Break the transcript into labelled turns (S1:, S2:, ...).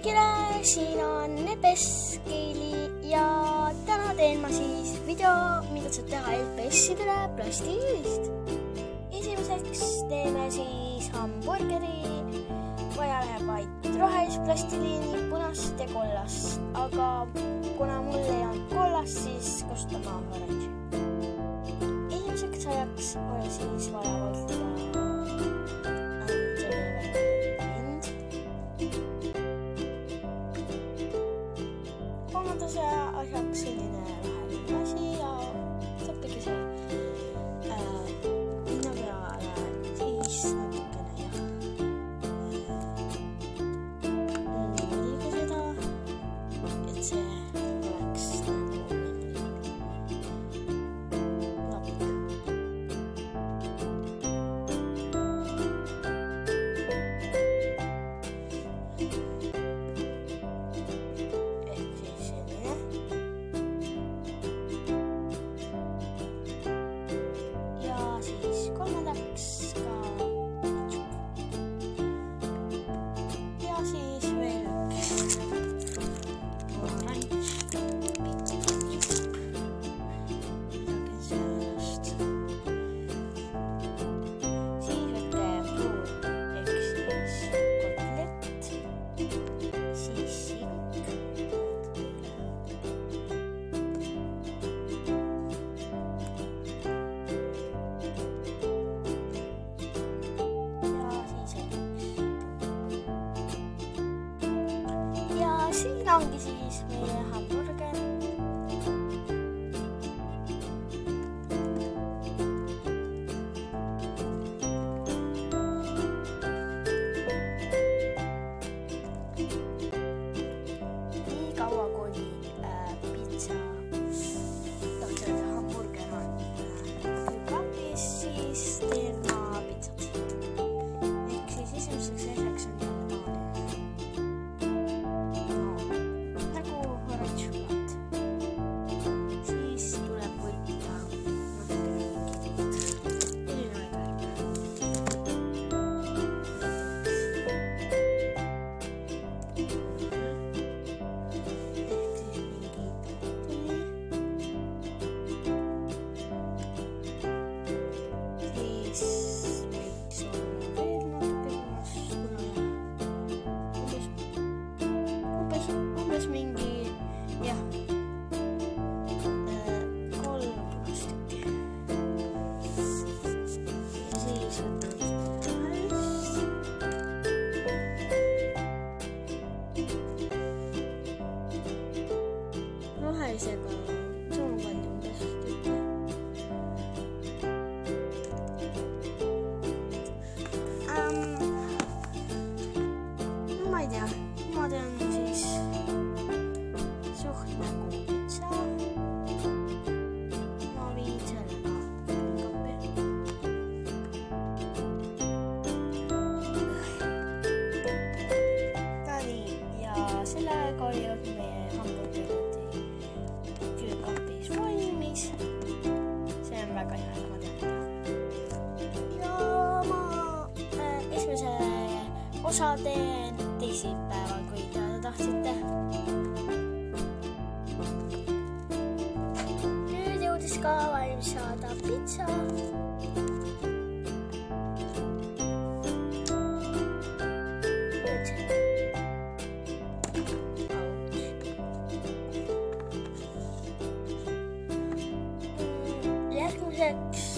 S1: kõigile, siin on Nepeskeli ja täna teen ma siis video, mida saab teha LPS-idele plastilist. Esimeseks teeme siis hamburgeri, vaja läheb vaid rohelist plastiliini, punast ja kollast, aga kuna mul ei olnud kollast, siis kasutame oranži. Esimeseks ajaks on siis vaja valida kolmandase asjaks selline väheline asi ja saabki see pinna peale siis natukene ja muidugi seda, et see oleks nagu lapik. Kolmandaks ka ja siis veel üks oranž midagi sellest. Siis võtte pruun ehk siis kotlett, siis sink siin ongi siis meie hamburger. Nii kaua kui pitsa, hamburger on külmkapis, siis teen ma pitsat. Ehk siis esimeseks asjaks on mingi jah, 3 punastükki ja siis võtame rohelisega sama palju ma ei tea, ma teen siis suht nagu pitsa. Ma viin sellega külmkappi. Nii, ja sellega oli meie hamburgeri külmkapis valmis. See on väga hea, ma tean. Ja ma esimese osa teen teisipäeval, kui teada tahtsite. Nüüd jõudis ka valmis saada pitsa. Järgmiseks